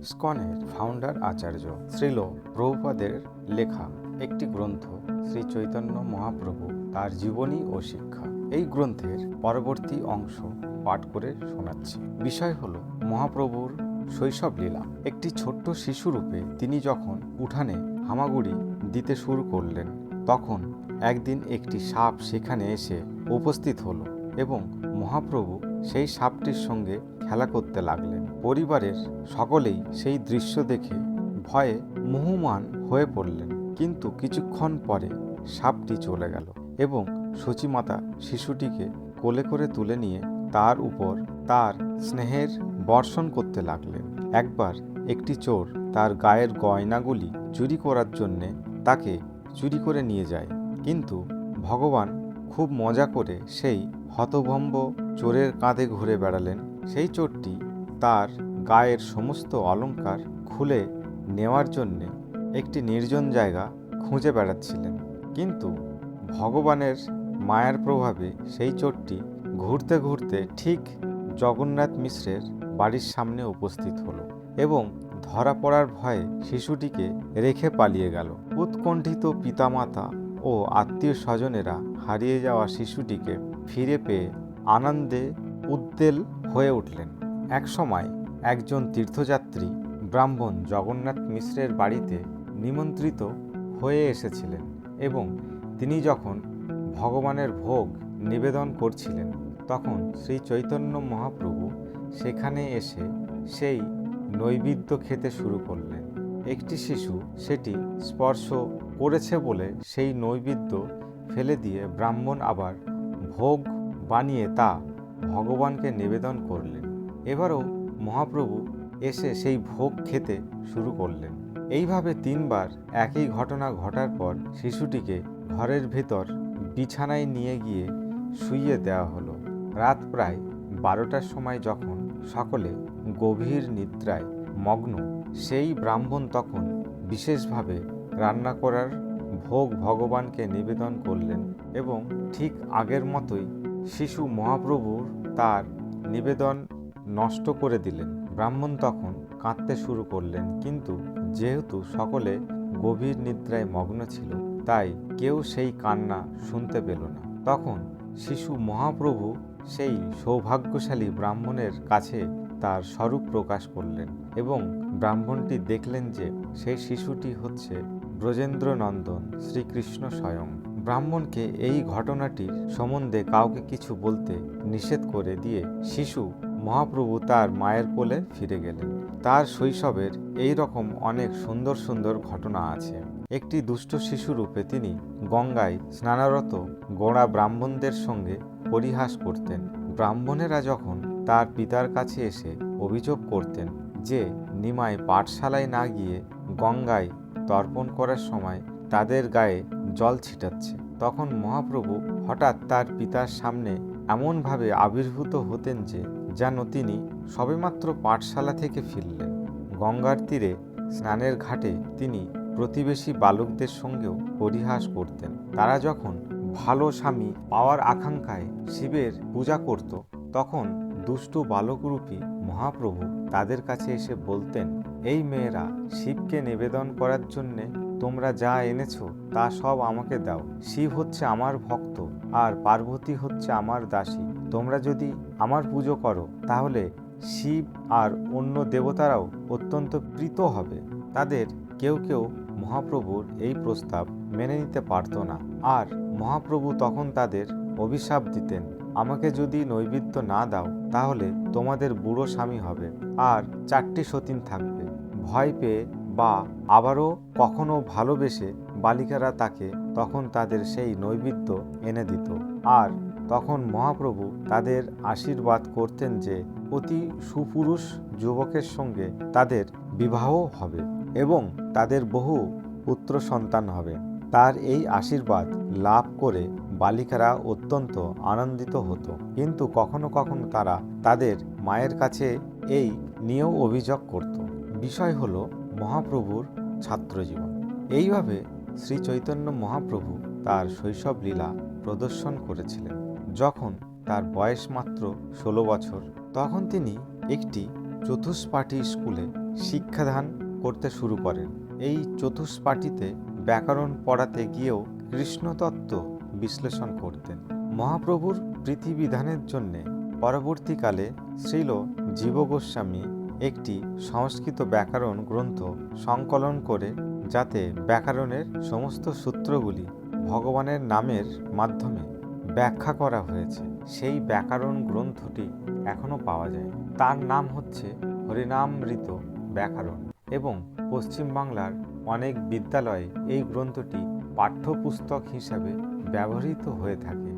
ইসকনের founder আচার্য শ্রীল প্রভুপাদের লেখা একটি গ্রন্থ শ্রী চৈতন্য মহাপ্রভু তার জীবনী ও শিক্ষা। এই গ্রন্থের পরবর্তী অংশ পাঠ করে শোনাচ্ছি। বিষয় হল মহাপ্রভুর শৈশব লীলা। একটি ছোট্ট শিশুরূপে তিনি যখন উঠানে হামাগুড়ি দিতে শুরু করলেন, তখন একদিন একটি সাপ সেখানে এসে উপস্থিত হলো এবং মহাপ্রভু সেই সাপটির সঙ্গে খেলা করতে লাগলেন। পরিবারের সকলেই সেই দৃশ্য দেখে ভয়ে মুহ্যমান হয়ে পড়লেন। কিন্তু কিছুক্ষণ পরে সাপটি চলে গেল এবং সচিমাতা শিশুটিকে কোলে করে তুলে নিয়ে তার উপর তার স্নেহের বর্ষণ করতে লাগলেন। একবার একটি চোর তার গায়ের গয়নাগুলি চুরি করার জন্যে তাকে চুরি করে নিয়ে যায়, কিন্তু ভগবান খুব মজা করে সেই হতভম্ব চোরের কাঁধে ঘুরে বেড়ালেন। সেই চোরটি তার গায়ের সমস্ত অলংকার খুলে নেওয়ার জন্যে একটি নির্জন জায়গা খুঁজে বেড়াচ্ছিলেন, কিন্তু ভগবানের মায়ার প্রভাবে সেই চোরটি ঘুরতে ঘুরতে ঠিক জগন্নাথ মিশ্রের বাড়ির সামনে উপস্থিত হলো এবং ধরা পড়ার ভয়ে শিশুটিকে রেখে পালিয়ে গেল। উৎকণ্ঠিত পিতামাতা ও আত্মীয় স্বজনেরা হারিয়ে যাওয়া শিশুটিকে ফিরে পেয়ে আনন্দে উদ্বেল হয়ে উঠলেন। এক সময় একজন তীর্থযাত্রী ব্রাহ্মণ জগন্নাথ মিশ্রের বাড়িতে নিমন্ত্রিত হয়ে এসেছিলেন এবং তিনি যখন ভগবানের ভোগ নিবেদন করছিলেন, তখন শ্রী চৈতন্য মহাপ্রভু সেখানে এসে সেই নৈবেদ্য খেতে শুরু করলেন। একটি শিশু সেটি স্পর্শ করেছে বলে সেই নৈবেদ্য ফেলে দিয়ে ব্রাহ্মণ আবার ভোগ বানিয়ে তা ভগবানকে নিবেদন করলেন। এবারও মহাপ্রভু এসে সেই ভোগ খেতে শুরু করলেন। এইভাবে 3 বার একই ঘটনা ঘটার পর শিশুটিকে ঘরের ভেতর বিছানায় নিয়ে গিয়ে শুইয়ে দেওয়া হলো। রাত প্রায় 12টার সময় যখন সকলে গভীর নিদ্রায় মগ্ন, সেই ব্রাহ্মণ তখন বিশেষভাবে রান্না করার ভোগ ভগবানকে নিবেদন করলেন এবং ঠিক আগের মতোই শিশু মহাপ্রভুর তার নিবেদন নষ্ট করে দিলেন। ব্রাহ্মণ তখন কাঁদতে শুরু করলেন, কিন্তু যেহেতু সকলে গভীর নিদ্রায় মগ্ন ছিল, তাই কেউ সেই কান্না শুনতে পেল না। তখন শিশু মহাপ্রভু সেই সৌভাগ্যশালী ব্রাহ্মণের কাছে তার স্বরূপ প্রকাশ করলেন এবং ব্রাহ্মণটি দেখলেন যে সেই শিশুটি হচ্ছে ব্রজেন্দ্রনন্দন শ্রীকৃষ্ণ স্বয়ং। ব্রাহ্মণকে এই ঘটনাটির সম্বন্ধে কাউকে কিছু বলতে নিষেধ করে দিয়ে শিশু মহাপ্রভু তার মায়ের কোলে ফিরে গেলেন। তার শৈশবের এই রকম অনেক সুন্দর সুন্দর ঘটনা আছে। একটি দুষ্ট শিশুরূপে তিনি গঙ্গায় স্নানরত গোঁড়া ব্রাহ্মণদের সঙ্গে পরিহাস করতেন। ব্রাহ্মণেরা যখন তার পিতার কাছে এসে অভিযোগ করতেন যে নিমাই পাঠশালায় না গিয়ে গঙ্গায় তর্পণ করার সময় তাদের গায়ে জল ছিটাচ্ছে, তখন মহাপ্রভু হঠাৎ তার পিতার সামনে এমনভাবে আবির্ভূত হতেন যে যেন তিনি সবেমাত্র পাঠশালা থেকে ফিরলেন। গঙ্গার তীরে স্নানের ঘাটে তিনি প্রতিবেশী বালকদের সঙ্গেও পরিহাস করতেন। তারা যখন ভালো স্বামী পাওয়ার আকাঙ্ক্ষায় শিবের পূজা করত, তখন দুষ্টু বালকরূপী মহাপ্রভু তাদের কাছে এসে বলতেন, এই মেয়েরা শিবকে নিবেদন করার জন্যে তোমরা যা এনেছো তা সব আমাকে দাও। শিব হচ্ছে আমার ভক্ত আর পার্বতী হচ্ছে আমার দাসী। তোমরা যদি আমার পুজো করো তাহলে শিব আর অন্য দেবতারাও অত্যন্ত প্রীত হবে। তাদের কেউ কেউ মহাপ্রভুর এই প্রস্তাব মেনে নিতে পারত না, আর মহাপ্রভু তখন তাদের অভিশাপ দিতেন, আমাকে যদি নৈবেদ্য না দাও তাহলে তোমাদের বুড়ো স্বামী হবে আর 4টি সতীন থাকবে। ভয় পেয়ে বা আবারও কখনো ভালোবেসে বালিকারা তাকে তখন তাদের সেই নৈবেদ্য এনে দিত, আর তখন মহাপ্রভু তাদের আশীর্বাদ করতেন যে অতি সুপুরুষ যুবকের সঙ্গে তাদের বিবাহ হবে এবং তাদের বহু পুত্র সন্তান হবে। তার এই আশীর্বাদ লাভ করে বালিকারা অত্যন্ত আনন্দিত হতো, কিন্তু কখনো কখনো তারা তাদের মায়ের কাছে এই নিয়েও অভিযোগ করত। বিষয় হলো মহাপ্রভুর ছাত্রজীবন। এইভাবে শ্রী চৈতন্য মহাপ্রভু তার শৈশব লীলা প্রদর্শন করেছিলেন। যখন তার বয়স মাত্র 16 বছর, তখন তিনি একটি চতুষ্পাঠী স্কুলে শিক্ষাদান করতে শুরু করেন। এই চতুষ্পাঠীতে ব্যাকরণ পড়াতে গিয়েও কৃষ্ণতত্ত্ব বিশ্লেষণ করতেন। মহাপ্রভুর প্রীতিবিধানের জন্যে পরবর্তীকালে শ্রীল জীব গোস্বামী একটি সংস্কৃত ব্যাকরণ গ্রন্থ সংকলন করে, যাতে ব্যাকরণের সমস্ত সূত্রগুলি ভগবানের নামের মাধ্যমে ব্যাখ্যা করা হয়েছে। সেই ব্যাকরণ গ্রন্থটি এখনও পাওয়া যায়। তার নাম হচ্ছে হরিনামৃত ব্যাকরণ, এবং পশ্চিমবাংলার অনেক বিদ্যালয়ে এই গ্রন্থটি পাঠ্যপুস্তক হিসাবে ব্যবহৃত হয়ে থাকে।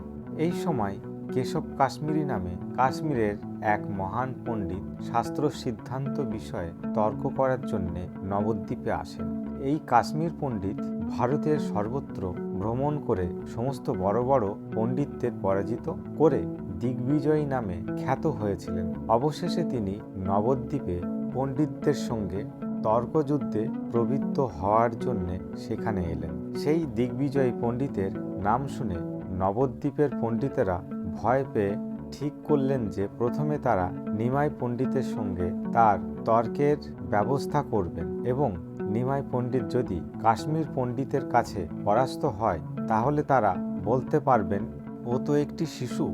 এই সময় কেশব কাশ্মীরি নামে কাশ্মীরের এক মহান পণ্ডিত শাস্ত্র সিদ্ধান্ত বিষয়ে তর্ক করার জন্য নবদ্বীপে আসেন। এই কাশ্মীর পণ্ডিত ভারতের সর্বত্র ভ্রমণ করে সমস্ত বড় বড় পণ্ডিতদের পরাজিত করে দিগ্বিজয়ী নামে খ্যাত হয়েছিলেন। অবশেষে তিনি নবদ্বীপে পণ্ডিতদের সঙ্গে তর্কযুদ্ধে প্রবৃত্ত হওয়ার জন্য সেখানে এলেন। সেই দিগ্বিজয়ী পণ্ডিতের নাম শুনে নবদ্বীপের পণ্ডিতেরা ভয় পেয়ে ঠিক করলেন যে প্রথমে তারা নিমাই পণ্ডিতের সঙ্গে তার তর্কের ব্যবস্থা করবেন, এবং নিমাই পণ্ডিত যদি কাশ্মীর পণ্ডিতের কাছে পরাস্ত হয় তাহলে তারা বলতে পারবেন, ও তো একটি শিশু,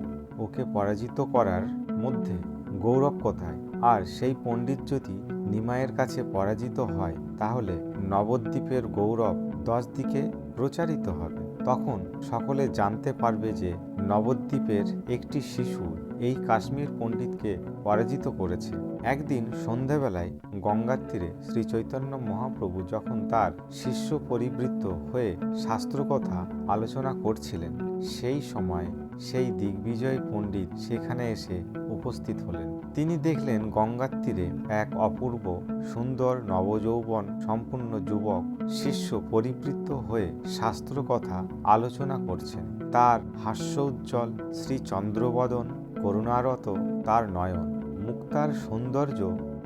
ওকে পরাজিত করার মধ্যে গৌরব কোথায়? আর সেই পণ্ডিত যদি নিমাইয়ের কাছে পরাজিত হয় তাহলে নবদ্বীপের গৌরব 10 দিকে প্রচারিত হবে। তখন সকলে জানতে পারবে যে নবদ্বীপের একটি শিশু এই কাশ্মীর পণ্ডিতকে পরাজিত করেছে। একদিন সন্ধেবেলায় গঙ্গার তীরে শ্রী চৈতন্য মহাপ্রভু যখন তার শিষ্য পরিবৃত্ত হয়ে শাস্ত্রকথা আলোচনা করছিলেন, সেই সময় সেই দিগ্বিজয় পণ্ডিত সেখানে এসে উপস্থিত হলেন। তিনি দেখলেন গঙ্গার তীরে এক অপূর্ব সুন্দর নবযৌবন সম্পূর্ণ যুবক শিষ্য পরিবৃত্ত হয়ে শাস্ত্রকথা আলোচনা করছেন। তার হাস্যোজ্জ্বল শ্রী চন্দ্রবদন, করুণারত তার নয়ন, মুক্তার সৌন্দর্য,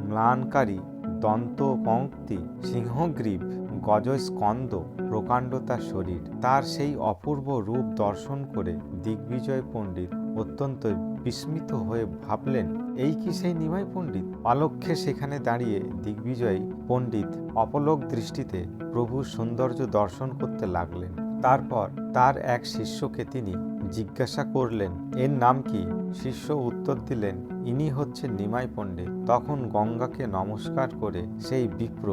ম্লানকারী দন্ত পঙ্ক্তি, সিংহগ্রীব, গজস্কন্দ, প্রকাণ্ড তার শরীর। তার সেই অপূর্ব রূপ দর্শন করে দিগ্বিজয় পণ্ডিত অত্যন্ত বিস্মিত হয়ে ভাবলেন, এই কি সেই নিমাই পণ্ডিত? পালক্ষে সেখানে দাঁড়িয়ে দিগ্বিজয় পণ্ডিত অপলক দৃষ্টিতে প্রভুর সৌন্দর্য দর্শন করতে লাগলেন। তারপর তার এক শিষ্যকে তিনি জিজ্ঞাসা করলেন, এর নাম কি? শিষ্য উত্তর দিলেন, ইনি হচ্ছেন নিমাই পণ্ডিত। তখন গঙ্গাকে নমস্কার করে সেই বিপ্র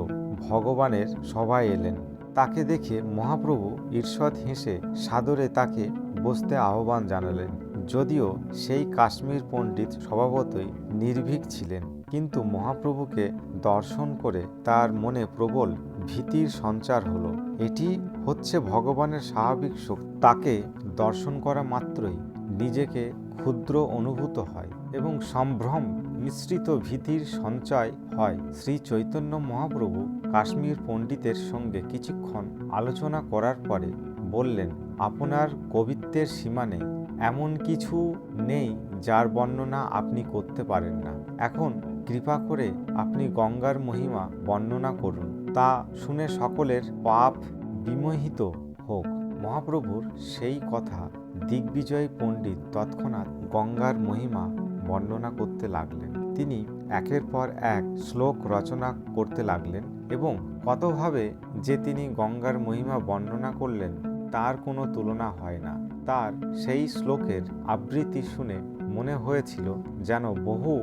ভগবানের সভায় এলেন। তাকে দেখে মহাপ্রভু ঈর্ষদ হেসে সাদরে তাকে বসতে আহ্বান জানালেন। যদিও সেই কাশ্মীর পণ্ডিত স্বভাবতই নির্ভীক ছিলেন, কিন্তু মহাপ্রভুকে দর্শন করে তার মনে প্রবল ভীতির সঞ্চার হলো। এটি হচ্ছে ভগবানের স্বাভাবিক শক্তি। তাকে দর্শন করা মাত্রই নিজেকে ক্ষুদ্র অনুভূত হয় এবং সম্ভ্রম মিশ্রিত ভীতির সঞ্চয় হয়। শ্রী চৈতন্য মহাপ্রভু কাশ্মীর পণ্ডিতের সঙ্গে কিছুক্ষণ আলোচনা করার পরে বললেন, আপনার কবিত্বের সীমা নেই, এমন কিছু নেই যার বর্ণনা আপনি করতে পারেন না। এখন কৃপা করে আপনি গঙ্গার মহিমা বর্ণনা করুন, তা শুনে সকলের পাপ বিমোহিত হোক। মহাপ্রভুর সেই কথা দিগ্বিজয় পণ্ডিত তৎক্ষণাৎ গঙ্গার মহিমা বর্ণনা করতে লাগলেন। তিনি একের পর এক শ্লোক রচনা করতে লাগলেন, এবং কতভাবে যে তিনি গঙ্গার মহিমা বর্ণনা করলেন তার কোনো তুলনা হয় না। তার সেই শ্লোকের আবৃত্তি শুনে মনে হয়েছিল যেন বহু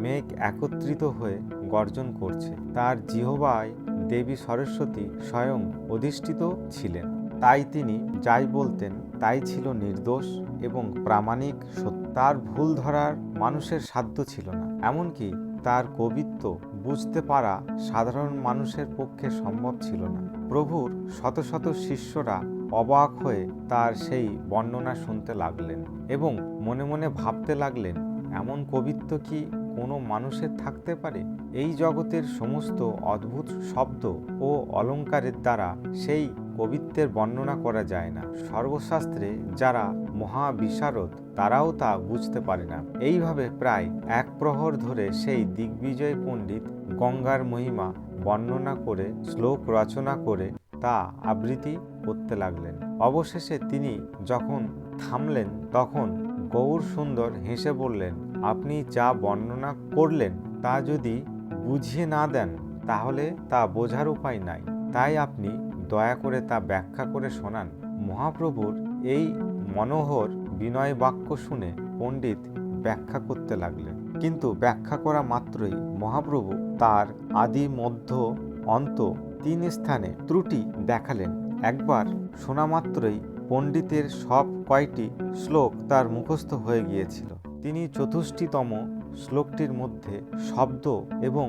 মেঘ একত্রিত হয়ে গর্জন করছে। তার জিহ্বায় দেবী সরস্বতী স্বয়ং অধিষ্ঠিত ছিলেন। তাই তিনি যাই বলতেন তাই ছিল নির্দোষ এবং প্রামাণিক সত্য। তার ভুল ধরার মানুষের সাধ্য ছিল না। এমনকি তার কবিত্ব বুঝতে পারা সাধারণ মানুষের পক্ষে সম্ভব ছিল না। প্রভুর শত শত শিষ্যরা অবাক হয়ে তার সেই বর্ণনা শুনতে লাগলেন এবং মনে মনে ভাবতে লাগলেন, এমন কবিত্ব কি কোনো মানুষের থাকতে পারে? এই জগতের সমস্ত অদ্ভুত শব্দ ও অলঙ্কারের দ্বারা সেই কবিত্বের বর্ণনা করা যায় না। সর্বশাস্ত্রে যারা মহাবিশারদ তারাও তা বুঝতে পারে না। এইভাবে প্রায় এক প্রহর ধরে সেই দিগ্বিজয় পণ্ডিত গঙ্গার মহিমা বর্ণনা করে শ্লোক রচনা করে তা আবৃত্তি করতে লাগলেন। অবশেষে তিনি যখন থামলেন তখন গৌর সুন্দর হেসে বললেন, আপনি যা বর্ণনা করলেন তা যদি বুঝিয়ে না দেন তাহলে তা বোঝার উপায় নাই, তাই আপনি দয়া করে তা ব্যাখ্যা করে শোনান। মহাপ্রভুর এই মনোহর বিনয় বাক্য শুনে পণ্ডিত ব্যাখ্যা করতে লাগলেন। কিন্তু ব্যাখ্যা করা মাত্রই মহাপ্রভু তার আদি মধ্য অন্ত 3 স্থানে ত্রুটি দেখালেন। একবার শোনা মাত্রই পণ্ডিতের সব কয়টি শ্লোক তার মুখস্থ হয়ে গিয়েছিল। তিনি 64তম শ্লোকটির মধ্যে শব্দ এবং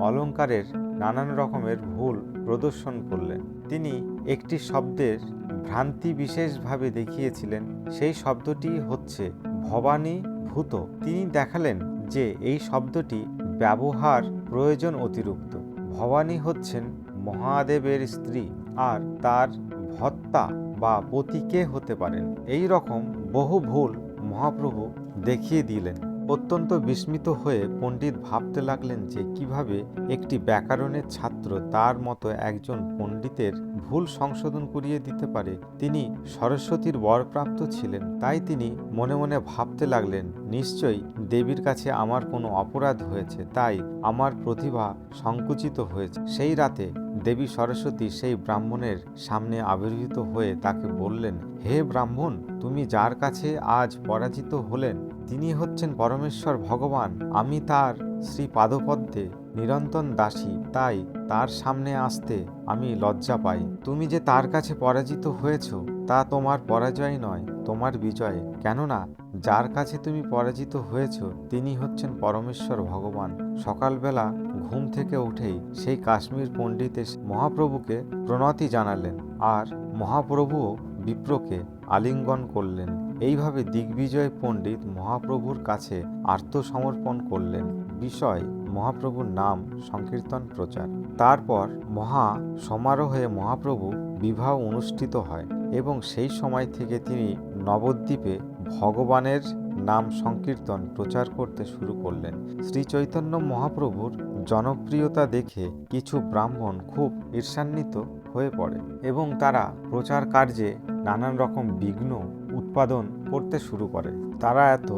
অলঙ্কারের নানান রকমের ভুল প্রদর্শন করলেন। তিনি একটি শব্দের ভ্রান্তি বিশেষভাবে দেখিয়েছিলেন। সেই শব্দটি হচ্ছে ভবানী ভূত। তিনি দেখালেন যে এই শব্দটি ব্যবহার প্রয়োজন অতিরিক্ত। ভবানী হচ্ছেন মহাদেবের স্ত্রী, আর তার ভর্তা বা পতি কে হতে পারেন। এই রকম বহু ভুল মহাপ্রভু দেখিয়ে দিলেন। অত্যন্ত বিস্মিত হয়ে পণ্ডিত ভাবতে লাগলেন যে কিভাবে একটি ব্যাকরণের ছাত্র তার মতো একজন পণ্ডিতের ভুল সংশোধন করিয়ে দিতে পারে। তিনি সরস্বতীর বরপ্রাপ্ত ছিলেন, তাই তিনি মনে মনে ভাবতে লাগলেন, নিশ্চয়ই দেবীর কাছে আমার কোনো অপরাধ হয়েছে, তাই আমার প্রতিভা সংকুচিত হয়েছে। সেই রাতে দেবী সরস্বতী সেই ব্রাহ্মণের সামনে আবির্ভূত হয়ে তাকে বললেন, হে ব্রাহ্মণ, তুমি যার কাছে আজ পরাজিত হলেন তিনি হচ্ছেন পরমেশ্বর ভগবান। আমি তার শ্রী পাদপদ্মে নিরন্তর দাসী, তাই তার সামনে আসতে আমি লজ্জা পাই। তুমি যে তার কাছে পরাজিত হয়েছ তা তোমার পরাজয় নয়, তোমার বিজয়। কেননা যার কাছে তুমি পরাজিত হয়েছ তিনি হচ্ছেন পরমেশ্বর ভগবান। সকালবেলা ঘুম থেকে উঠেই সেই কাশ্মীর পণ্ডিত মহাপ্রভুকে প্রণতি জানালেন, আর মহাপ্রভুও বিপ্রকে আলিঙ্গন করলেন। এইভাবে দিগ্বিজয় পণ্ডিত মহাপ্রভুর কাছে আত্মসমর্পণ করলেন। বিষয় মহাপ্রভুর নাম সংকীর্তন প্রচার। তারপর মহা সমারোহে মহাপ্রভু বিবাহ অনুষ্ঠিত হয় এবং সেই সময় থেকে তিনি নবদ্বীপে ভগবানের নাম সংকীর্তন প্রচার করতে শুরু করলেন। শ্রী চৈতন্য মহাপ্রভুর জনপ্রিয়তা দেখে কিছু ব্রাহ্মণ খুব ঈর্ষান্বিত হয়ে পড়ে এবং তারা প্রচার কার্যে নানান রকম বিঘ্ন উৎপাদন করতে শুরু করে। তারা এত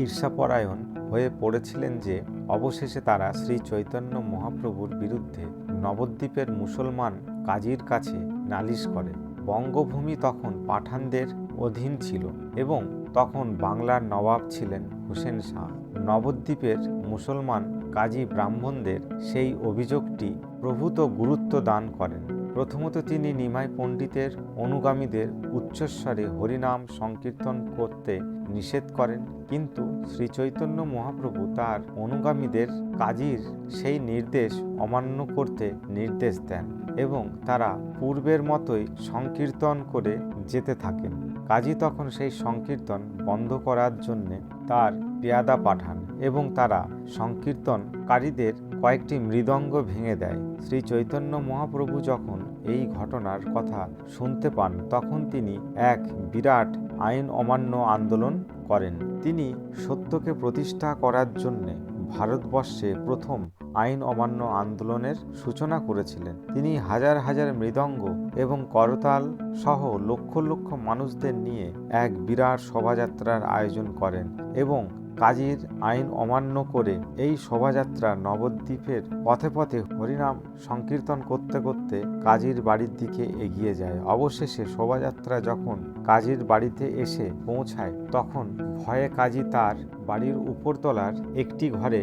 ঈর্ষাপরায়ণ হয়ে পড়েছিলেন যে অবশেষে তারা শ্রী চৈতন্য মহাপ্রভুর বিরুদ্ধে নবদ্বীপের মুসলমান কাজীর কাছে নালিশ করে। বঙ্গভূমি তখন পাঠানদের অধীন ছিল এবং তখন বাংলার নবাব ছিলেন হুসেন শাহ। নবদ্বীপের মুসলমান কাজী ব্রাহ্মণদের সেই অভিযোগটি প্রভূত গুরুত্ব দান করেন। প্রথমত তিনি নিমাই পণ্ডিতের অনুগামীদের উচ্চস্বরে হরিনাম সংকীর্তন করতে নিষেধ করেন, কিন্তু শ্রী চৈতন্য মহাপ্রভু তার অনুগামীদের কাজীর সেই নির্দেশ অমান্য করতে নির্দেশ দেন এবং তারা পূর্বের মতোই সংকীর্তন করে যেতে থাকেন। কাজী তখন সেই সংকীর্তন বন্ধ করার জন্যে তার পেয়াদা পাঠান এবং তারা সংকীর্তনকারীদের কয়েকটি মৃদঙ্গ ভেঙে দেয়। শ্রী চৈতন্য মহাপ্রভু যখন এই ঘটনার কথা শুনতে পান তখন তিনি এক বিরাট আইন অমান্য আন্দোলন করেন। তিনি সত্যকে প্রতিষ্ঠা করার জন্যে ভারতবর্ষে প্রথম আইন অমান্য আন্দোলনের সূচনা করেছিলেন। তিনি হাজার হাজার মৃদঙ্গ এবং করতাল সহ লক্ষ লক্ষ মানুষদের নিয়ে এক বিরাট শোভাযাত্রার আয়োজন করেন এবং কাজীর আইন অমান্য করে এই শোভাযাত্রা নবদ্বীপের পথে পথে হরিনাম সংকীর্তন করতে করতে কাজীর বাড়ির দিকে এগিয়ে যায়। অবশেষে শোভাযাত্রা যখন কাজীর বাড়িতে এসে পৌঁছায় তখন ভয়ে কাজী তার বাড়ির উপরতলার একটি ঘরে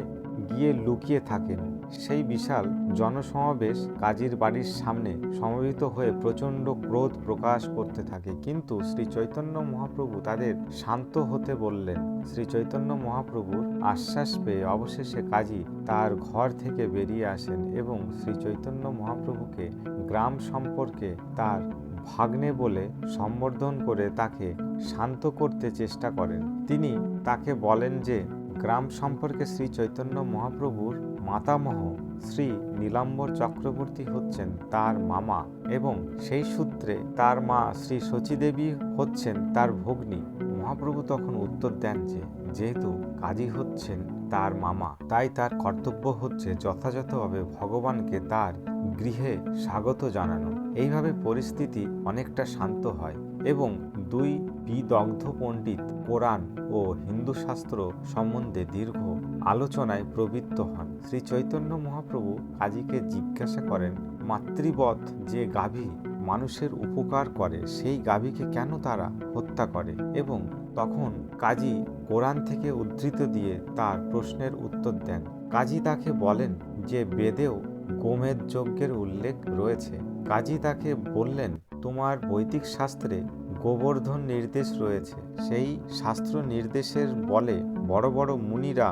গিয়ে লুকিয়ে থাকেন। সেই বিশাল জনসমাবেশ কাজীর বাড়ির সামনে সমবেত হয়ে প্রচণ্ড ক্রোধ প্রকাশ করতে থাকে, কিন্তু শ্রী চৈতন্য মহাপ্রভু তাদের শান্ত হতে বললেন। শ্রী চৈতন্য মহাপ্রভুর আশ্বাস পেয়ে অবশেষে কাজী তার ঘর থেকে বেরিয়ে আসেন এবং শ্রী চৈতন্য মহাপ্রভুকে গ্রাম সম্পর্কে তার ভাগ্নে বলে সম্বোধন করে তাকে শান্ত করতে চেষ্টা করেন। তিনি তাকে বলেন যে গ্রাম সম্পর্কে শ্রী চৈতন্য মহাপ্রভুর মাতামহ শ্রী নীলাম্বর চক্রবর্তী হচ্ছেন তার মামা এবং সেই সূত্রে তার মা শ্রী শচীদেবী হচ্ছেন তার ভগ্নী। মহাপ্রভু তখন উত্তর দেন যে যেহেতু কাজী হচ্ছেন তার মামা, তাই তার কর্তব্য হচ্ছে যথাযথভাবে ভগবানকে তার গৃহে স্বাগত জানানো। এইভাবে পরিস্থিতি অনেকটা শান্ত হয় এবং দুই বিদগ্ধ পণ্ডিত কোরআন ও হিন্দু শাস্ত্র সম্বন্ধে দীর্ঘ আলোচনায় প্রবৃত্ত হন। শ্রী চৈতন্য মহাপ্রভু কাজীকে জিজ্ঞাসা করেন, মাতৃবৎ যে গাভী মানুষের উপকার করে সেই গাভীকে কেন তারা হত্যা করে? এবং তখন কাজী কোরআন থেকে উদ্ধৃত দিয়ে তার প্রশ্নের উত্তর দেন। কাজী তাকে বলেন যে বেদেও গোমেদ যজ্ঞের উল্লেখ রয়েছে। কাজী তাকে বললেন, তোমার বৈদিক শাস্ত্রে গোবর্ধন নির্দেশ রয়েছে। সেই শাস্ত্র নির্দেশের বলে বড় বড় মুনিরা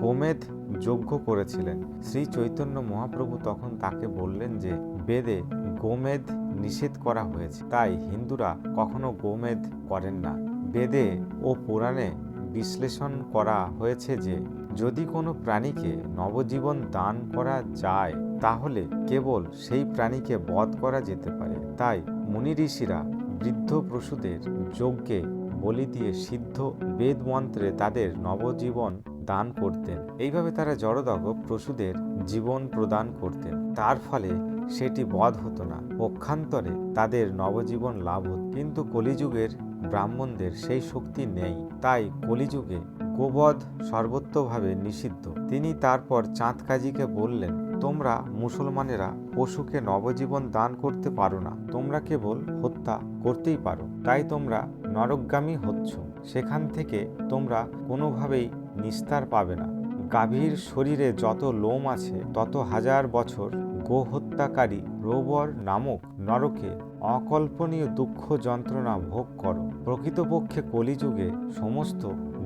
গোমেদ যজ্ঞ করেছিলেন। শ্রী চৈতন্য মহাপ্রভু তখন তাকে বললেন যে বেদে গোমেদ নিষেধ করা হয়েছে, তাই হিন্দুরা কখনো গোমেদ করেন না। বেদে ও পুরাণে বিশ্লেষণ করা হয়েছে যে যদি কোনো প্রাণীকে নবজীবন দান করা যায় তাহলে কেবল সেই প্রাণীকে বধ করা যেতে পারে। তাই মুনি ঋষিরা বৃদ্ধ পশুদের যজ্ঞে বলি দিয়ে সিদ্ধ বেদ মন্ত্রে তাদের নবজীবন দান করতেন। এইভাবে তারা জড়দগ পশুদের জীবন প্রদান করতেন। তার ফলে সেটি বধ হতো না, পক্ষান্তরে তাদের নবজীবন লাভ হতো। কিন্তু কলিযুগের ব্রাহ্মণদের সেই শক্তি নেই, তাই কলিযুগে গোবধ সর্বত্রভাবে নিষিদ্ধ। তিনি তারপর চাঁদ কাজীকে বললেন, তোমরা মুসলমানেরা পশুকে নবজীবন দান করতে পারো না, তোমরা কেবল হত্যা করতেই পারো, তাই তোমরা নরকগামী হচ্ছ। সেখান থেকে তোমরা কোনোভাবেই নিস্তার পাবে না। গাভীর শরীরে যত লোম আছে তত হাজার বছর গো হত্যাকারী রৌবর নামক নরকে অকল্পনীয় দুঃখ যন্ত্রণা ভোগ করো। প্রকৃতপক্ষে কলিযুগে সমস্ত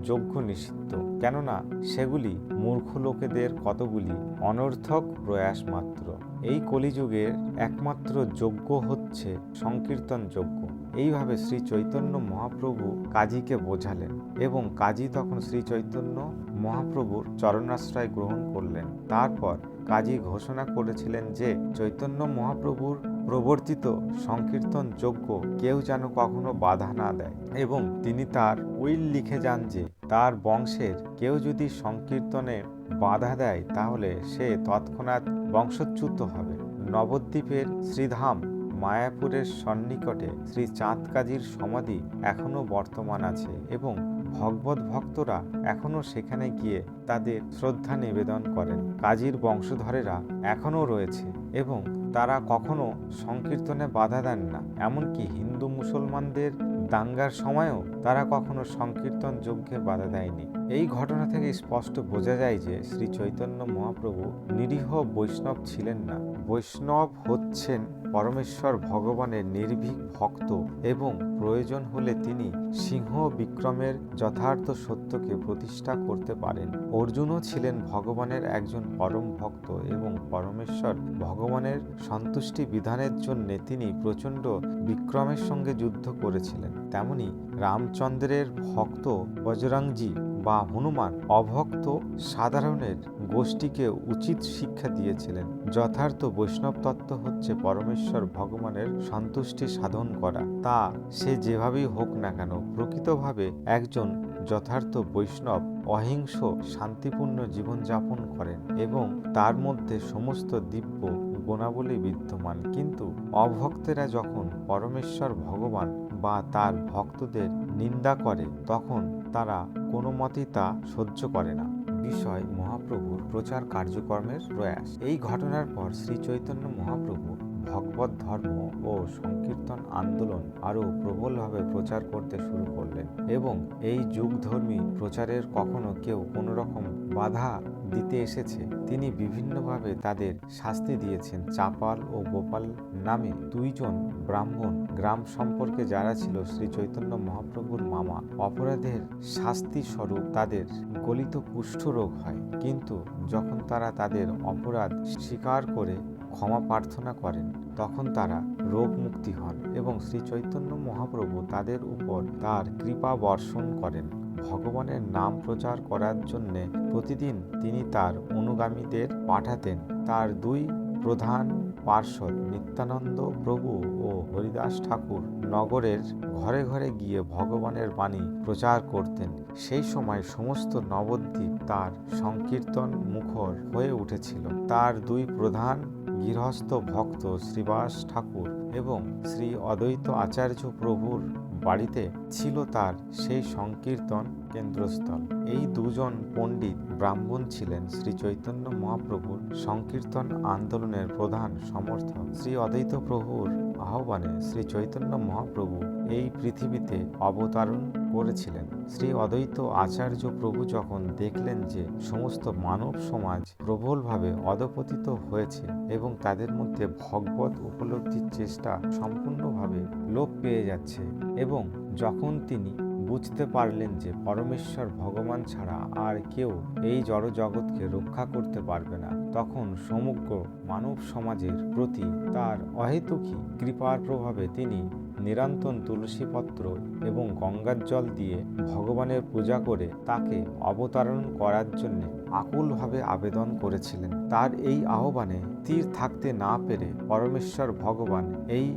যজ্ঞ নিষিদ্ধ, কেননা সেগুলি মূর্খ লোকেদের কতগুলি অনর্থক প্রয়াস মাত্র। এই কলিযুগের একমাত্র যজ্ঞ হচ্ছে সংকীর্তন যজ্ঞ। এইভাবে শ্রী চৈতন্য মহাপ্রভু কাজীকে বোঝালেন এবং কাজী তখন শ্রী চৈতন্য মহাপ্রভুর চরণাশ্রয় গ্রহণ করলেন। তারপর কাজী ঘোষণা করেছিলেন যে চৈতন্য মহাপ্রভুর প্রবর্তিত সংকীর্তন যজ্ঞ কেউ যেন কখনো বাধা না দেয়, এবং তিনি তার উইল লিখে যান যে তার বংশের কেউ যদি সংকীর্তনে বাধা দেয় তাহলে সে তৎক্ষণাৎ বংশচ্যুত হবে। নবদ্বীপের শ্রীধাম মায়াপুরের সন্নিকটে শ্রী চাঁদ কাজীর সমাধি এখনও বর্তমান আছে এবং ভগবত ভক্তরা এখনও সেখানে গিয়ে তাদের শ্রদ্ধা নিবেদন করেন। কাজীর বংশধরেরা এখনও রয়েছে এবং তারা কখনো সংকীর্তনে বাধা দেন না। এমনকি হিন্দু মুসলমানদের দাঙ্গার সময়ও তারা কখনো সংকীর্তন যজ্ঞে বাধা দেয়নি। এই ঘটনা থেকে স্পষ্ট বোঝা যায় যে শ্রী চৈতন্য মহাপ্রভু নিরীহ বৈষ্ণব ছিলেন না। বৈষ্ণব হচ্ছেন পরমেশ্বর ভগবানের নির্ভীক ভক্ত এবং প্রয়োজন হলে তিনি সিংহ বিক্রমের যথার্থ সত্যকে প্রতিষ্ঠা করতে পারেন। অর্জুনও ছিলেন ভগবানের একজন পরম ভক্ত এবং পরমেশ্বর ভগবানের সন্তুষ্টি বিধানের জন্য তিনি প্রচণ্ড বিক্রমের সঙ্গে যুদ্ধ করেছিলেন। তেমনি রামচন্দ্রের ভক্ত বজরংজি বা হনুমান অভক্ত সাধারণের গোষ্ঠীকে উচিত শিক্ষা দিয়েছিলেন। যথার্থ বৈষ্ণব তত্ত্ব হচ্ছে পরমেশ্বর ভগবানের সন্তুষ্টি সাধন করা, তা সে যেভাবেই হোক না কেন। প্রকৃতভাবে একজন যথার্থ বৈষ্ণব অহিংস শান্তিপূর্ণ জীবনযাপন করেন এবং তার মধ্যে সমস্ত দিব্য গুণাবলী বিদ্যমান। কিন্তু অভক্তেরা যখন পরমেশ্বর ভগবান বা তার ভক্তদের নিন্দা করে তখন তারা কোনো মতেই তা সহ্য করে না। বিষয় মহাপ্রভুর প্রচার কার্যক্রমের প্রয়াস। এই ঘটনার পর শ্রী চৈতন্য মহাপ্রভু ভগবত ধর্ম ও সংকীর্তন আন্দোলন আরও প্রবলভাবে প্রচার করতে শুরু করলেন এবং এই যুগধর্মী প্রচারের কখনো কেউ কোনো রকম বাধা দিতে এসেছে তিনি বিভিন্নভাবে তাদের শাস্তি দিয়েছেন। চাপাল ও গোপাল নামে দুইজন ব্রাহ্মণ গ্রাম সম্পর্কে যারা ছিল শ্রী চৈতন্য মহাপ্রভুর মামা, অপরাধের শাস্তি স্বরূপ তাদের গলিত কুষ্ঠরোগ হয়, কিন্তু যখন তারা তাদের অপরাধ স্বীকার করে ক্ষমা প্রার্থনা করেন তখন তারা রোগ মুক্তি হন এবং শ্রী চৈতন্য মহাপ্রভু তাদের উপর তার কৃপা বর্ষণ করেন। ভগবানের নাম প্রচার করার জন্য প্রতিদিন তিনি তার অনুগামীদের পাঠাতেন। তার দুই প্রধান পার্ষদ নিত্যানন্দ প্রভু ও হরিদাস ঠাকুর নগরের ঘরে ঘরে গিয়ে ভগবানের বাণী প্রচার করতেন। সেই সময় সমস্ত নবদ্বীপ তার সংকীর্তন মুখর হয়ে উঠেছিল। তার দুই প্রধান গৃহস্থ ভক্ত শ্রীবাস ঠাকুর এবং শ্রী অদ্বৈত আচার্য প্রভুর বাড়িতে ছিল তার সেই সংকীর্তন কেন্দ্রস্থল। এই দুজন পণ্ডিত ব্রাহ্মণ ছিলেন শ্রী চৈতন্য মহাপ্রভুর সংকীর্তন আন্দোলনের প্রধান সমর্থক। শ্রী অদ্বৈত প্রভুর আহ্বানে শ্রী চৈতন্য মহাপ্রভু এই পৃথিবীতে অবতরণ করেছিলেন। শ্রী অদ্বৈত আচার্য প্রভু যখন দেখলেন যে সমস্ত মানব সমাজ প্রবলভাবে অধঃপতিত হয়েছে এবং তাদের মধ্যে ভগবত উপলব্ধির চেষ্টা সম্পূর্ণভাবে লোপ পেয়ে যাচ্ছে, এবং যখন তিনি বুঝতে পারলেন যে পরমেশ্বর ভগবান ছাড়া আর কেউ এই জড়জগৎকে রক্ষা করতে পারবে না, তখন সমগ্র মানব সমাজের প্রতি তার অহেতুকী কৃপার প্রভাবে তিনি নিরন্তর তুলসীপত্র এবং গঙ্গার জল দিয়ে ভগবানের পূজা করে তাকে অবতারণ করার জন্য আকুলভাবে আবেদন করেছিলেন। তার এই আহ্বানে স্থির থাকতে না পেরে পরমেশ্বর ভগবান এই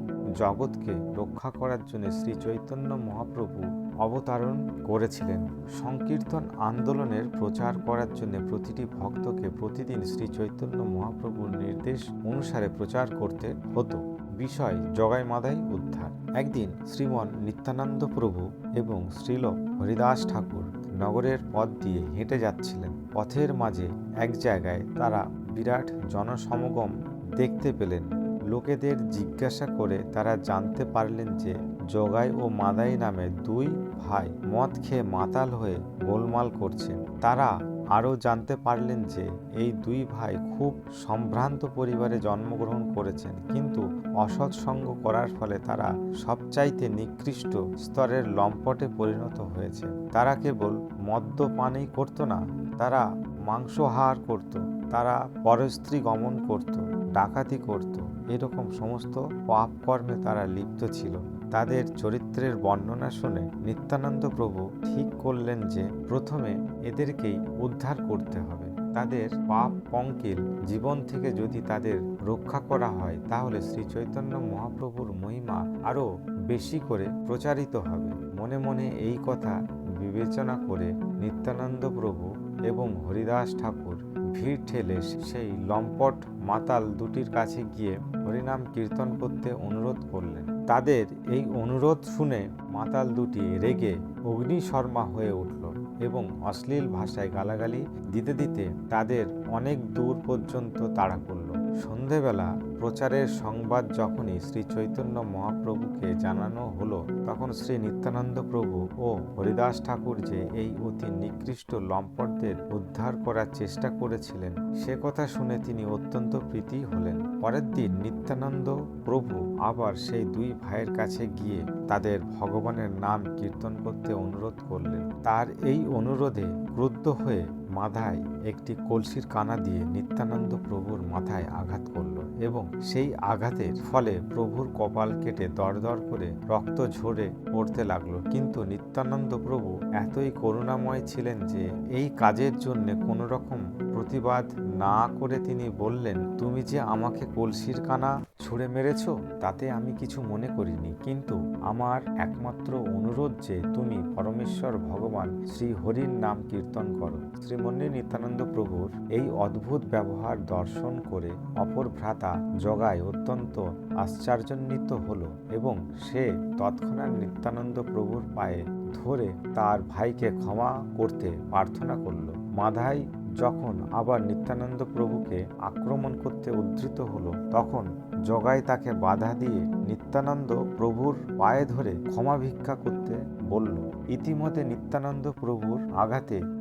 জগৎকে রক্ষা করার জন্য শ্রী চৈতন্য মহাপ্রভু অবতারণ করেছিলেন। সংকীর্তন আন্দোলনের প্রচার করার জন্য প্রতিটি ভক্তকে প্রতিদিন শ্রী চৈতন্য মহাপ্রভুর নির্দেশ অনুসারে প্রচার করতে হতো। বিষয় জগাই মাদাই উদ্ধার। একদিন শ্রীমন নিত্যানন্দ প্রভু এবং শ্রীল হরিদাস ঠাকুর নগরের পথ দিয়ে হেঁটে যাচ্ছিলেন। পথের মাঝে এক জায়গায় তারা বিরাট জনসমাগম দেখতে পেলেন। লোকেদের জিজ্ঞাসা করে তারা জানতে পারলেন যে জগাই ও মাদাই নামে দুই ভাই মদ খেয়ে মাতাল হয়ে গোলমাল করছেন। তারা আরও জানতে পারলেন যে এই দুই ভাই খুব সম্ভ্রান্ত পরিবারে জন্মগ্রহণ করেছেন, কিন্তু অসৎ সঙ্গ করার ফলে তারা সবচাইতে নিকৃষ্ট স্তরের লম্পটে পরিণত হয়েছে। তারা কেবল মদ্যপানই করত না, তারা মাংসাহার করত, তারা পরস্ত্রী গমন করত, ডাকাতি করত, এরকম সমস্ত পাপ কর্মে তারা লিপ্ত ছিল। তাদের চরিত্রের বর্ণনা শুনে নিত্যানন্দ প্রভু ঠিক করলেন যে প্রথমে এদেরকেই উদ্ধার করতে হবে। তাদের পাপ পঙ্কিল জীবন থেকে যদি তাদের রক্ষা করা হয়, তাহলে শ্রী চৈতন্য মহাপ্রভুর মহিমা আরও বেশি করে প্রচারিত হবে। মনে মনে এই কথা বিবেচনা করে নিত্যানন্দ প্রভু এবং হরিদাস ঠাকুর ভিড় ঠেলে সেই লম্পট মাতাল দুটির কাছে গিয়ে হরিনাম কীর্তন করতে অনুরোধ করলেন। তাদের এই অনুরোধ শুনে মাতাল দুটি রেগে অগ্নিশর্মা হয়ে উঠল এবং অশ্লীল ভাষায় গালাগালি দিতে দিতে তাদের অনেক দূর পর্যন্ত তাড়া করল। সন্ধেবেলা প্রচারের সংবাদ যখনই শ্রী চৈতন্য মহাপ্রভুকে জানানো হলো, তখন শ্রী নিত্যানন্দ প্রভু ও হরিদাস ঠাকুর যে এই অতি নিকৃষ্ট লম্পটদের উদ্ধার করার চেষ্টা করেছিলেন, সে কথা শুনে তিনি অত্যন্ত প্রীতি হলেন। পরের দিন নিত্যানন্দ প্রভু আবার সেই দুই ভাইয়ের কাছে গিয়ে তাদের ভগবানের নাম কীর্তন করতে অনুরোধ করলেন। তার এই অনুরোধে ক্রুদ্ধ হয়ে মাথায় একটি কলসির কানা দিয়ে নিত্যানন্দ প্রভুর মাথায় আঘাত করল এবং সেই আঘাতের ফলে প্রভুর কপাল কেটে দরদর করে রক্ত ঝরে পড়তে লাগলো। কিন্তু নিত্যানন্দ প্রভু এতই করুণাময় ছিলেন যে এই কাজের জন্য কোনো রকম প্রতিবাদ না করে তিনি বললেন, তুমি যে আমাকে কলসির কানা ছুঁড়ে মেরেছ তাতে আমি কিছু মনে করিনি, কিন্তু আমার একমাত্র অনুরোধ যে তুমি পরমেশ্বর ভগবান শ্রী হরির নাম কীর্তন করো। শ্রীমন্দির নিত্যানন্দ প্রভুর এই অদ্ভুত ব্যবহার দর্শন করে অপর ভ্রাতা জগাই অত্যন্ত আশ্চর্যান্বিত হল এবং সে তৎক্ষণাৎ নিত্যানন্দ প্রভুর পায়ে ধরে তার ভাইকে ক্ষমা করতে প্রার্থনা করল। মাদাই যখন আবার নিত্যানন্দ প্রভুকে আক্রমণ করতে উদ্ধৃত হলো, তখন জগাই তাকে বাধা দিয়ে নিত্যানন্দ প্রভুর পায়ে ধরে ক্ষমা ভিক্ষা করতে বলল। ইতিমধ্যে নিত্যানন্দ প্রভুর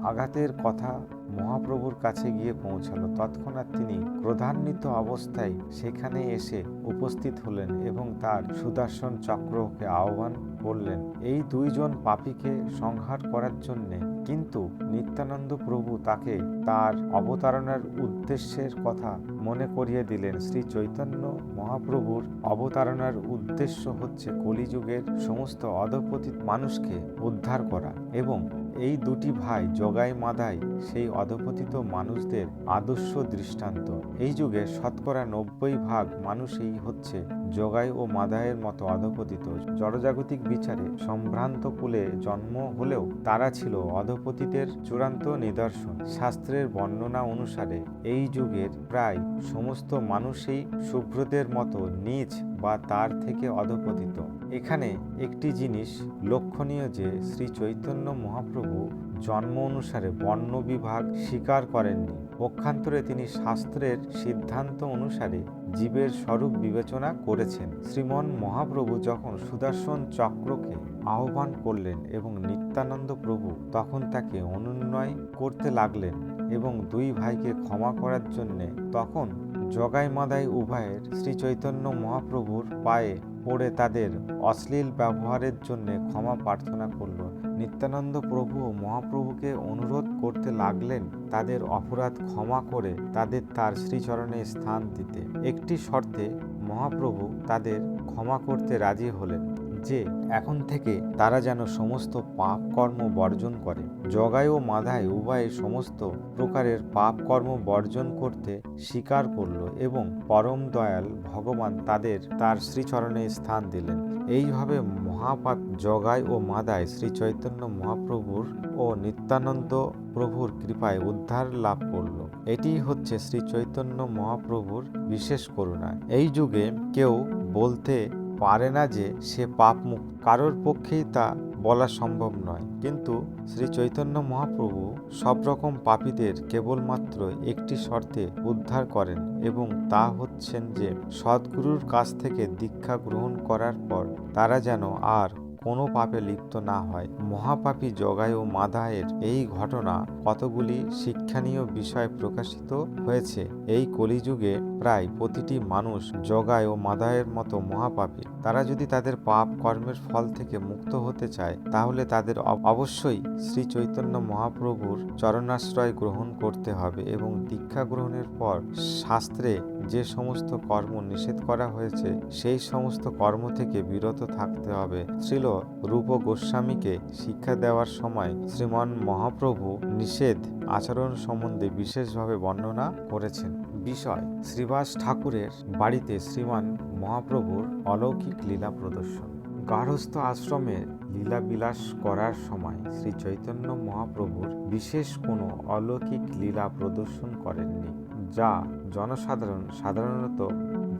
আঘাতের কথা মহাপ্রভুর কাছে গিয়ে পৌঁছালো। তৎক্ষণাৎ তিনি ক্রোধান্বিত অবস্থায় সেখানে এসে উপস্থিত হলেন এবং তার সুদর্শন চক্রকে আহ্বান করলেন এই দুইজন পাপীকে সংহার করার জন্যে। কিন্তু নিত্যানন্দ প্রভু তাকে তার অবতারণার উদ্দেশ্যের কথা মনে করিয়ে দিলেন। শ্রী চৈতন্য মহাপ্রভুর অবতারণার উদ্দেশ্য হচ্ছে কলিযুগের সমস্ত অধঃপতিত মানুষকে উদ্ধার করা, এবং এই দুটি ভাই জগাই মাদাই সেই অধঃপতিত মানুষদের আদর্শ দৃষ্টান্ত। এই যুগে শতকরা 90% মানুষই হচ্ছে জগাই ও মাদাইয়ের মতো অধঃপতিত। জড়জাগতিক বিচারে সম্ভ্রান্ত কুলে জন্ম হলেও তারা ছিল অধঃপতিতের চূড়ান্ত নিদর্শন। শাস্ত্রের বর্ণনা অনুসারে এই যুগের প্রায় সমস্ত মানুষই শুভ্রদের মতো নীচ বা তার থেকে অধঃপতিত। এখানে একটি জিনিস লক্ষণীয় যে শ্রী চৈতন্য মহাপ্রভু জন্ম অনুসারে বর্ণ বিভাগ স্বীকার করেননি। পক্ষান্তরে তিনি শাস্ত্রের সিদ্ধান্ত অনুসারে জীবের স্বরূপ বিবেচনা করেছেন। শ্রীমন মহাপ্রভু যখন সুদর্শন চক্রকে আহ্বান করলেন এবং নিত্যানন্দ প্রভু তখন তাকে অনুনয় করতে লাগলেন এবং দুই ভাইকে ক্ষমা করার জন্যে, তখন জগাই মাদাই উভয়ের শ্রী চৈতন্য মহাপ্রভুর পায়ে পড়ে তাদের অশ্লীল ব্যবহারের জন্য ক্ষমা প্রার্থনা করল। নিত্যানন্দ প্রভু মহাপ্রভুকে অনুরোধ করতে লাগলেন তাদের অপরাধ ক্ষমা করে তাদের তার শ্রীচরণে স্থান দিতে। একটি শর্তে মহাপ্রভু তাদের ক্ষমা করতে রাজি হলেন যে এখন থেকে তারা যেন সমস্ত পাপ কর্ম বর্জন করে। জগাই ও মাদাই উভয়ে সমস্ত প্রকারের পাপ কর্ম বর্জন করতে স্বীকার করল এবং পরম দয়াল ভগবান তাদের তার শ্রীচরণে স্থান দিলেন। এইভাবে মহাপাপ জগাই ও মাদাই শ্রী চৈতন্য মহাপ্রভুর ও নিত্যানন্দ প্রভুর কৃপায় উদ্ধার লাভ করল। এটি হচ্ছে শ্রী চৈতন্য মহাপ্রভুর বিশেষ করুণা। এই যুগে কেউ বলতে পারে না যে সে পাপ মুক্ত, কারোর পক্ষেই তা বলা সম্ভব নয়। কিন্তু শ্রী চৈতন্য মহাপ্রভু সব রকম পাপীদের কেবলমাত্র একটি শর্তে উদ্ধার করেন এবং তা হচ্ছেন যে সদ্গুরুর কাছ থেকে দীক্ষা গ্রহণ করার পর তারা যেন আর কোনো পাপে লিপ্ত না হয়। মহাপাপী জগাই ও মাদাইয়ের এই ঘটনা কতগুলি শিক্ষণীয় বিষয় প্রকাশিত হয়েছে। এই কলিযুগে প্রায় প্রতিটি মানুষ জগাই ও মাদাইয়ের মতো মহাপাপী। তারা যদি তাদের পাপ কর্মের ফল থেকে মুক্ত হতে চায় তাহলে তাদের অবশ্যই শ্রী চৈতন্য মহাপ্রভুর চরণাশ্রয় গ্রহণ করতে হবে এবং দীক্ষা গ্রহণের পর শাস্ত্রে যে সমস্ত কর্ম নিষেধ করা হয়েছে সেই সমস্ত কর্ম থেকে বিরত থাকতে হবে। শ্রীল রূপ গোস্বামীকে শিক্ষা দেওয়ার সময় শ্রীমান মহাপ্রভু নিষেধ আচরণ সম্বন্ধে বিশেষভাবে বর্ণনা করেছেন। বিষয়: শ্রীবাস ঠাকুরের বাড়িতে শ্রীমান মহাপ্রভুর অলৌকিক লীলা প্রদর্শন। গার্হস্থ্য আশ্রমে লীলাবিলাস করার সময় শ্রী চৈতন্য মহাপ্রভুর বিশেষ কোনো অলৌকিক লীলা প্রদর্শন করেননি, যা জনসাধারণ সাধারণত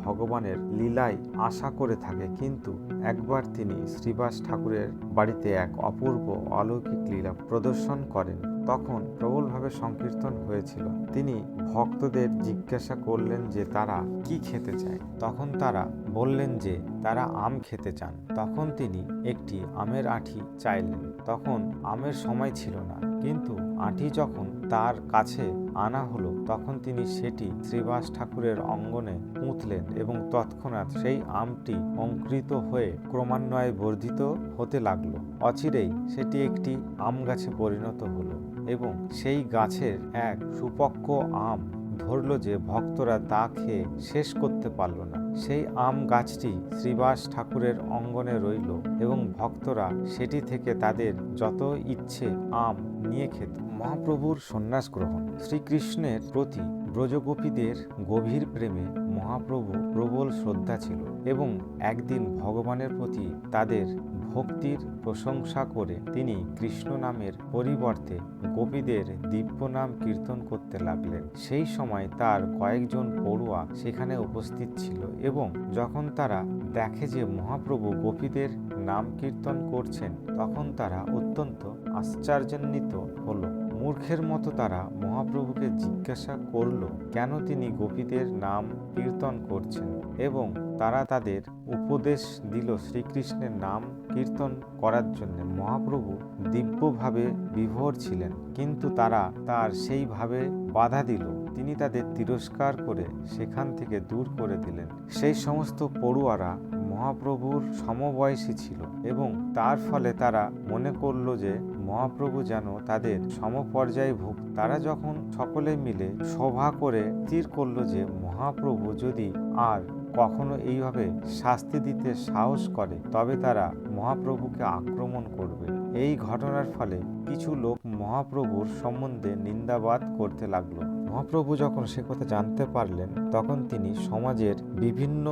ভগবানের লীলায় আশা করে থাকে। কিন্তু একবার তিনি শ্রীবাস ঠাকুরের বাড়িতে এক অপূর্ব অলৌকিক লীলা প্রদর্শন করেন। তখন প্রবলভাবে সংকীর্তন হয়েছিল। তিনি ভক্তদের জিজ্ঞাসা করলেন যে তারা কি খেতে চায়। তখন তারা বললেন যে তারা আম খেতে চান। তখন তিনি একটি আমের আঁটি চাইলেন। তখন আমের সময় ছিল না, কিন্তু আঁটি যখন তার কাছে আনা হলো তখন তিনি সেটি শ্রীবাস ঠাকুরের অঙ্গনে পুঁতলেন এবং তৎক্ষণাৎ সেই আমটি অঙ্কুরিত হয়ে ক্রমান্বয়ে বর্ধিত হতে লাগলো। অচিরেই সেটি একটি আম গাছে পরিণত হলো এবং সেই গাছের এক সুপক্ক আম ধরল যে ভক্তরা তা খেয়ে শেষ করতে পারল না। সেই আম গাছটি শ্রীবাস ঠাকুরের অঙ্গনে রইল এবং ভক্তরা সেটি থেকে তাদের যত ইচ্ছে আম নিয়ে খেত। মহাপ্রভুর সন্ন্যাস গ্রহণ। শ্রীকৃষ্ণের প্রতি ব্রজগোপীদের গভীর প্রেমে মহাপ্রভু প্রবল শ্রদ্ধা ছিল এবং একদিন ভগবানের প্রতি তাদের ভক্তির প্রশংসা করে তিনি কৃষ্ণ নামের পরিবর্তে গোপীদের দিব্য নাম কীর্তন করতে লাগলেন। সেই সময় তার কয়েকজন পড়ুয়া সেখানে উপস্থিত ছিল এবং যখন তারা দেখে যে মহাপ্রভু গোপীদের নাম কীর্তন করছেন তখন তারা অত্যন্ত আশ্চর্যান্বিত হলো। মূর্খের মতো তারা মহাপ্রভুকে জিজ্ঞাসা করল কেন তিনি গোপীদের নাম কীর্তন করছেন এবং তারা তাদের উপদেশ দিল শ্রীকৃষ্ণের নাম কীর্তন করার জন্য। মহাপ্রভু দিব্যভাবে বিভোর ছিলেন, কিন্তু তারা তার সেইভাবে বাধা দিল। তিনি তাদের তিরস্কার করে সেখান থেকে দূর করে দিলেন। সেই সমস্ত পড়ুয়ারা মহাপ্রভুর সমবয়সী ছিল এবং তার ফলে তারা মনে করল যে মহাপ্রভু যেন তাদের সমপর্যায়ে ভুক্ত। তারা যখন সকলে মিলে সভা করে স্থির করল যে মহাপ্রভু যদি আর কখনো এইভাবে শাস্তি দিতে সাহস করে তবে তারা মহাপ্রভুকে আক্রমণ করবে। এই ঘটনার ফলে কিছু লোক মহাপ্রভুর সম্বন্ধে নিন্দাবাদ করতে লাগলো। মহাপ্রভু যখন সে কথা জানতে পারলেন তখন তিনি সমাজের বিভিন্ন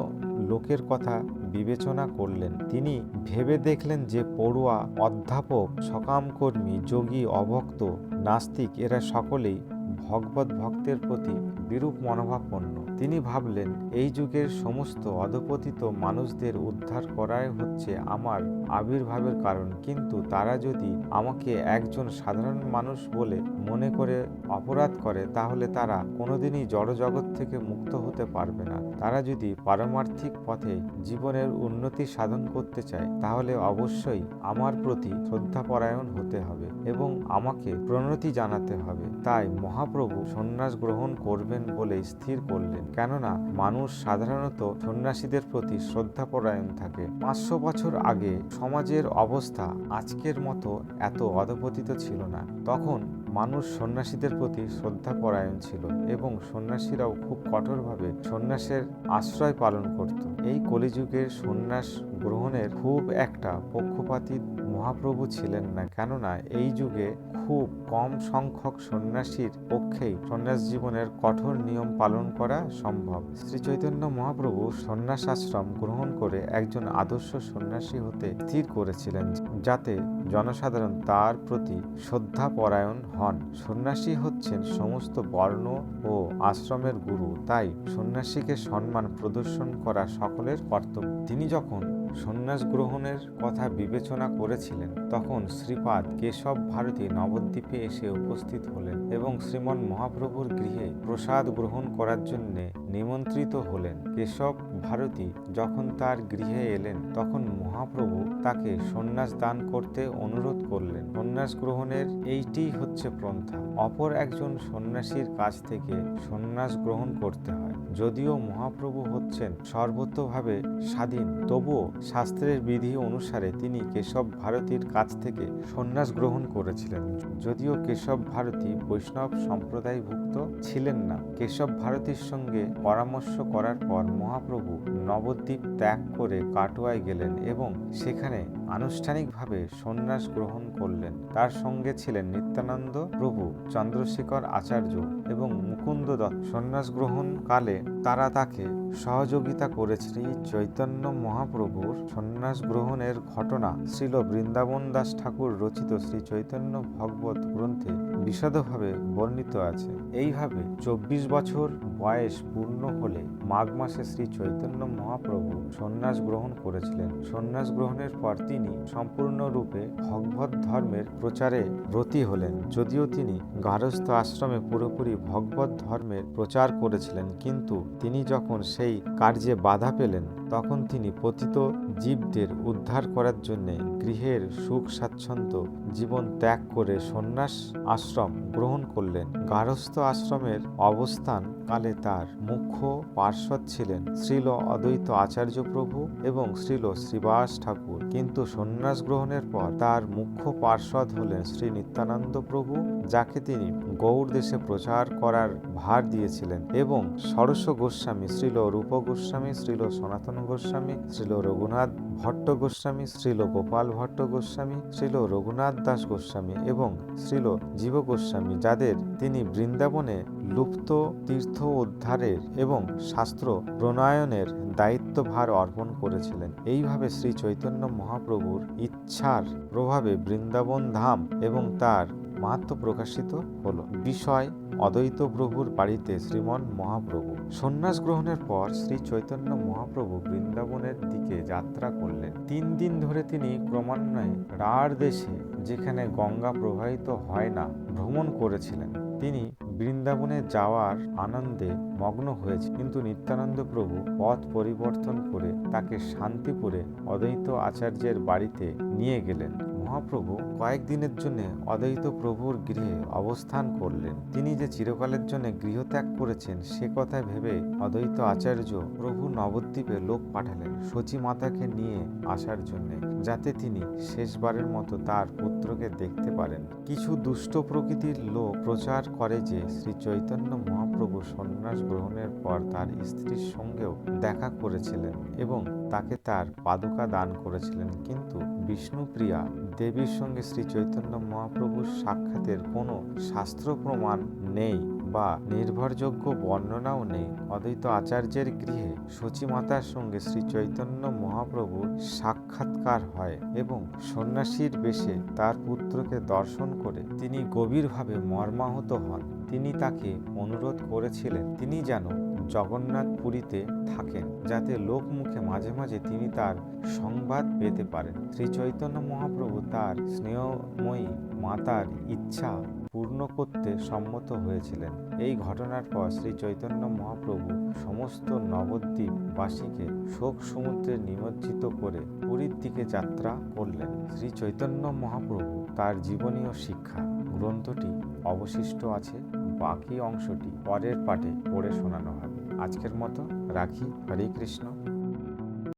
লোকের কথা বিবেচনা করলেন। তিনি ভেবে দেখলেন যে পড়ুয়া, অধ্যাপক, সকামকর্মী, যোগী, অভক্ত, নাস্তিক এরা সকলেই ভগবত ভক্তের প্রতি বিরূপ মনোভাবাপন্ন। তিনি ভাবলেন, এই যুগের সমস্ত অধপতিত মানুষদের উদ্ধার করাই হচ্ছে আমার আবির্ভাবের কারণ, কিন্তু তারা যদি আমাকে একজন সাধারণ মানুষ বলে মনে করে অপরাধ করে তাহলে তারা কোনোদিনই জড়জগৎ থেকে মুক্ত হতে পারবে না। তারা যদি পারমার্থিক পথে জীবনের উন্নতি সাধন করতে চায় তাহলে অবশ্যই আমার প্রতি শ্রদ্ধাপরায়ণ হতে হবে এবং আমাকে প্রণতি জানাতে হবে। তাই মহাপ্রভু সন্ন্যাস গ্রহণ করবেন বলে স্থির করলেন, কেননা মানুষ সাধারণত সন্ন্যাসীদের প্রতি শ্রদ্ধাপরায়ণ থাকে। 500 বছর আগে সমাজের অবস্থা আজকের মতো এত অধপতিত ছিল না। তখন মানুষ সন্ন্যাসীদের প্রতি শ্রদ্ধাপরায়ণ ছিল এবং সন্ন্যাসীরাও খুব কঠোরভাবে সন্ন্যাসের আশ্রয় পালন করত। এই কলিযুগের সন্ন্যাস গ্রহণের খুব একটা পক্ষপাতী মহাপ্রভু ছিলেন না, কেননা এই যুগে খুব কম সংখ্যক সন্ন্যাসীর পক্ষেই সন্ন্যাস জীবনের কঠোর নিয়ম পালন করা সম্ভব। শ্রী চৈতন্য মহাপ্রভু সন্ন্যাস আশ্রম গ্রহণ করে একজন আদর্শ সন্ন্যাসী হতে স্থির করেছিলেন, যাতে জনসাধারণ তার প্রতি শ্রদ্ধাপরায়ণ হন। সন্ন্যাসী হচ্ছেন সমস্ত বর্ণ ও আশ্রমের গুরু, তাই সন্ন্যাসীকে সম্মান প্রদর্শন করা সকলের কর্তব্য। তিনি যখন সন্ন্যাস গ্রহণের কথা বিবেচনা করেছিলেন তখন শ্রীপাদ কেশব ভারতী নবদ্বীপে এসে উপস্থিত হলেন এবং শ্রীমন মহাপ্রভুর গৃহে প্রসাদ গ্রহণ করার জন্য নিমন্ত্রিত হলেন। কেশব ভারতী যখন তার গৃহে এলেন তখন মহাপ্রভু তাকে সন্ন্যাস দান করতে অনুরোধ করলেন। সন্ন্যাস গ্রহণের এইটি হচ্ছে পন্থা। অপর একজন সন্ন্যাসীর কাছ থেকে সন্ন্যাস গ্রহণ করতে হয়। যদিও মহাপ্রভু হচ্ছেন সর্বতোভাবে স্বাধীন, তবুও শাস্ত্রের বিধি অনুসারে তিনি কেশব ভারতীর কাছ থেকে সন্ন্যাস গ্রহণ করেছিলেন। যদিও কেশব ভারতী বৈষ্ণব সম্প্রদায়ভুক্ত ছিলেন না। কেশব ভারতীর সঙ্গে পরামর্শ করার পর মহাপ্রভু নবদ্বীপ ত্যাগ করে কাটোয়ায় গেলেন এবং সেখানে আনুষ্ঠানিকভাবে সন্ন্যাস গ্রহণ করলেন। তার সঙ্গে ছিলেন নিত্যানন্দ প্রভু, চন্দ্রশেখর আচার্য এবং মুকুন্দ দত্ত। সন্ন্যাস গ্রহণ কালে তারা তাকে সহযোগিতা করেছে। শ্রী চৈতন্য মহাপ্রভুর সন্ন্যাস গ্রহণের ঘটনা শ্রীল বৃন্দাবন দাস ঠাকুর রচিত শ্রী চৈতন্য ভগবত গ্রন্থে বিশদভাবে বর্ণিত আছে। এইভাবে 24 বছর বয়স পূর্ণ হলে মাঘ মাসে শ্রী চৈতন্য মহাপ্রভু সন্ন্যাস গ্রহণ করেছিলেন। সন্ন্যাস গ্রহণের পর তিনি সম্পূর্ণরূপে ভগবত ধর্মের প্রচারে ব্রতী হলেন। যদিও তিনি গারস্থ আশ্রমে পুরোপুরি ভগবত ধর্মের প্রচার করেছিলেন, কিন্তু তিনি যখন সেই কার্যে বাধা পেলেন তখন তিনি পতিত জীবদের উদ্ধার করার জন্য গৃহের সুখ স্বাচ্ছন্দ্য জীবন ত্যাগ করে সন্ন্যাস আশ্রম গ্রহণ করলেন। গারস্থ আশ্রমের অবস্থান কালে তার মুখ্য পার্ষদ ছিলেন শ্রীল অদ্বৈত আচার্য প্রভু এবং শ্রীল শ্রীবাস ঠাকুর, কিন্তু সন্ন্যাস গ্রহণের পর তার মুখ্য পার্ষদ হলেন শ্রী নিত্যানন্দ প্রভু, যাকে তিনি গৌড় দেশে প্রচার করার ভার দিয়েছিলেন, এবং ষোড়শ গোস্বামী শ্রীল রূপ গোস্বামী, শ্রীল সনাতন গোস্বামী, শ্রীল রঘুনাথ ভট্ট গোস্বামী, শ্রীল গোপাল ভট্ট গোস্বামী, শ্রীল রঘুনাথ দাস গোস্বামী এবং শ্রীল জীব গোস্বামী, যাদের তিনি বৃন্দাবনে লুপ্ত তীর্থ উদ্ধারের এবং শাস্ত্র প্রণয়নের দায়িত্বভার অর্পণ করেছিলেন। এইভাবে শ্রী চৈতন্য মহাপ্রভুর ইচ্ছার প্রভাবে বৃন্দাবন ধাম এবং তার মাহাত্ম্য প্রকাশিত হলো। বিষয় অদ্বৈত প্রভুর বাড়িতে শ্রীমন মহাপ্রভু। সন্ন্যাস গ্রহণের পর শ্রী চৈতন্য মহাপ্রভু বৃন্দাবনের দিকে যাত্রা করলেন। 3 দিন ধরে তিনি ক্রমান্বয়ে রাঢ় দেশে, যেখানে গঙ্গা প্রবাহিত হয় না, ভ্রমণ করেছিলেন। তিনি বৃন্দাবনে যাওয়ার আনন্দে মগ্ন হয়েছে, কিন্তু নিত্যানন্দ প্রভু পথ পরিবর্তন করে তাকে শান্তিপুরে অদ্বৈত আচার্যের বাড়িতে নিয়ে গেলেন। মহাপ্রভু কয়েকদিনের জন্য অদ্বৈত প্রভুর গৃহে অবস্থান করলেন। তিনি যে চিরকালের জন্য গৃহত্যাগ করেছেন সে কথা ভেবে অদ্বৈত আচার্য প্রভু নবদ্বীপে লোক পাঠালেন সচী মাতাকে নিয়ে আসার জন্য, যাতে তিনি শেষবারের মতো তার পুত্রকে দেখতে পারেন। কিছু দুষ্ট প্রকৃতির লোক প্রচার করে যে শ্রী চৈতন্য মহাপ্রভু সন্ন্যাস গ্রহণের পর তার স্ত্রীর সঙ্গেও দেখা করেছিলেন এবং তাকে তার পাদুকা দান করেছিলেন, কিন্তু বিষ্ণুপ্রিয়া দেবীর সঙ্গে শ্রী চৈতন্য মহাপ্রভুর সাক্ষাতের কোনো শাস্ত্র প্রমাণ নেই বা নির্ভরযোগ্য বর্ণনাও নেই। অদ্বৈত আচার্যের গৃহে সচী মাতার সঙ্গে শ্রী চৈতন্য মহাপ্রভুর সাক্ষাৎকার হয় এবং সন্ন্যাসীর বেশে তার পুত্রকে দর্শন করে তিনি গভীরভাবে মর্মাহত হন। তিনি তাকে অনুরোধ করেছিলেন তিনি যেন জগন্নাথ পুরীতে থাকেন, যাতে লোক মুখে মাঝে মাঝে তিনি তার সংবাদ পেতে পারেন। শ্রী চৈতন্য মহাপ্রভু তার স্নেহময়ী মাতার ইচ্ছা পূর্ণ করতে সম্মত হয়েছিলেন। এই ঘটনার পর শ্রী চৈতন্য মহাপ্রভু সমস্ত নবদ্বীপবাসীকে শোক সমুদ্রে নিমজ্জিত করে পুরীর দিকে যাত্রা করলেন। শ্রী চৈতন্য মহাপ্রভু তার জীবনী ও শিক্ষা গ্রন্থটি অবশিষ্ট আছে, বাকি অংশটি পরের পাঠে পড়ে শোনানো হবে। আজকের মতো রাখি। হরে কৃষ্ণ।